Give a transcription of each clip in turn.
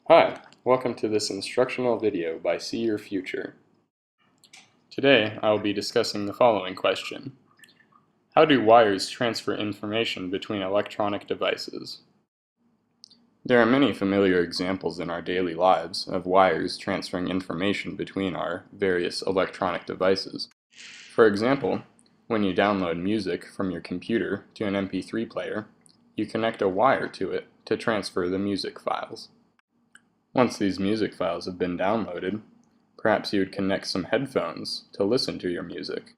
Hi, welcome to this instructional video by See Your Future. Today I will be discussing the following question. How do wires transfer information between electronic devices? There are many familiar examples in our daily lives of wires transferring information between our various electronic devices. For example, when you download music from your computer to an MP3 player, you connect a wire to it to transfer the music files. Once these music files have been downloaded, perhaps you would connect some headphones to listen to your music.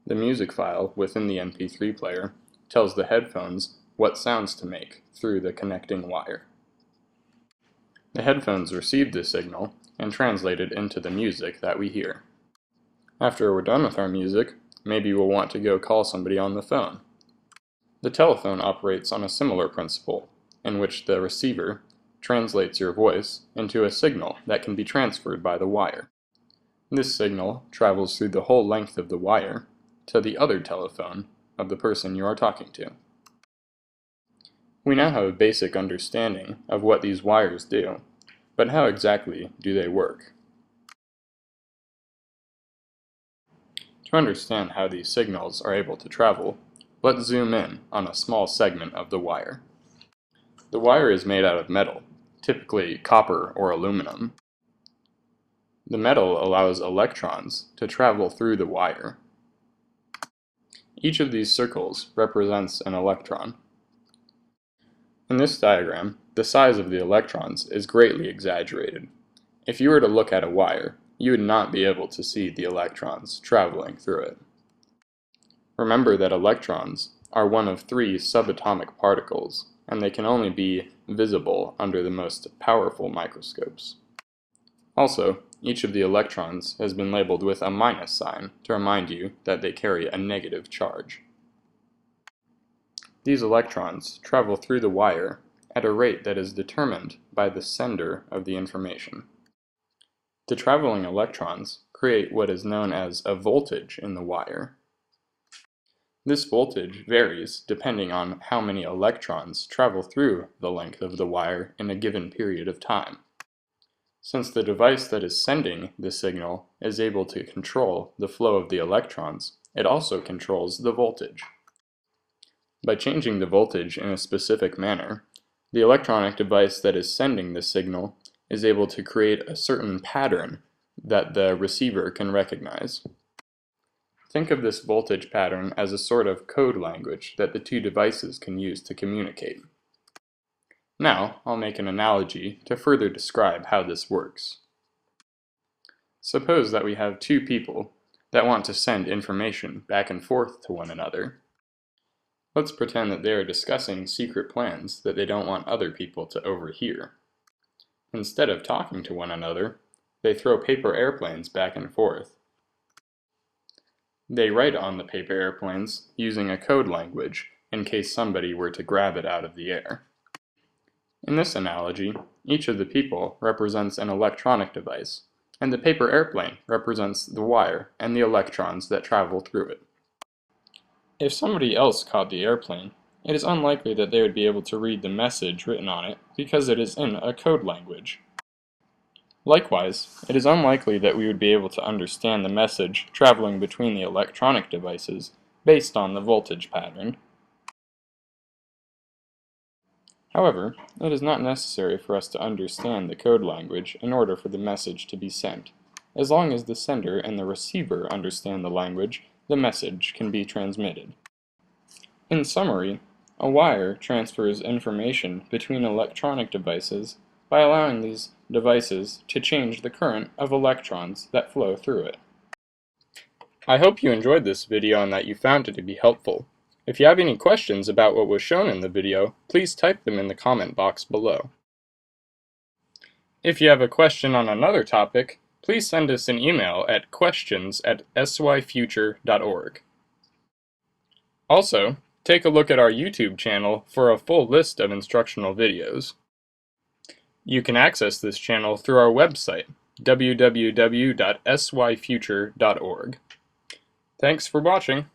The music file within the MP3 player tells the headphones what sounds to make through the connecting wire. The headphones receive this signal and translate it into the music that we hear. After we're done with our music, maybe we'll want to go call somebody on the phone. The telephone operates on a similar principle, in which the receiver translates your voice into a signal that can be transferred by the wire. This signal travels through the whole length of the wire to the other telephone of the person you are talking to. We now have a basic understanding of what these wires do, but how exactly do they work? To understand how these signals are able to travel, let's zoom in on a small segment of the wire. The wire is made out of metal, typically copper or aluminum. The metal allows electrons to travel through the wire. Each of these circles represents an electron. In this diagram, the size of the electrons is greatly exaggerated. If you were to look at a wire, you would not be able to see the electrons traveling through it. Remember that electrons are one of three subatomic particles, and they can only be visible under the most powerful microscopes. Also, each of the electrons has been labeled with a minus sign to remind you that they carry a negative charge. These electrons travel through the wire at a rate that is determined by the sender of the information. The traveling electrons create what is known as a voltage in the wire. This voltage varies depending on how many electrons travel through the length of the wire in a given period of time. Since the device that is sending the signal is able to control the flow of the electrons, it also controls the voltage. By changing the voltage in a specific manner, the electronic device that is sending the signal is able to create a certain pattern that the receiver can recognize. Think of this voltage pattern as a sort of code language that the two devices can use to communicate. Now, I'll make an analogy to further describe how this works. Suppose that we have two people that want to send information back and forth to one another. Let's pretend that they are discussing secret plans that they don't want other people to overhear. Instead of talking to one another, they throw paper airplanes back and forth. They write on the paper airplanes using a code language in case somebody were to grab it out of the air. In this analogy, each of the people represents an electronic device, and the paper airplane represents the wire and the electrons that travel through it. If somebody else caught the airplane, it is unlikely that they would be able to read the message written on it because it is in a code language. Likewise, it is unlikely that we would be able to understand the message traveling between the electronic devices based on the voltage pattern. However, it is not necessary for us to understand the code language in order for the message to be sent. As long as the sender and the receiver understand the language, the message can be transmitted. In summary, a wire transfers information between electronic devices by allowing these devices to change the current of electrons that flow through it. I hope you enjoyed this video and that you found it to be helpful. If you have any questions about what was shown in the video, please type them in the comment box below. If you have a question on another topic, please send us an email at questions@syfuture.org. Also, take a look at our YouTube channel for a full list of instructional videos. You can access this channel through our website, www.syfuture.org. Thanks for watching.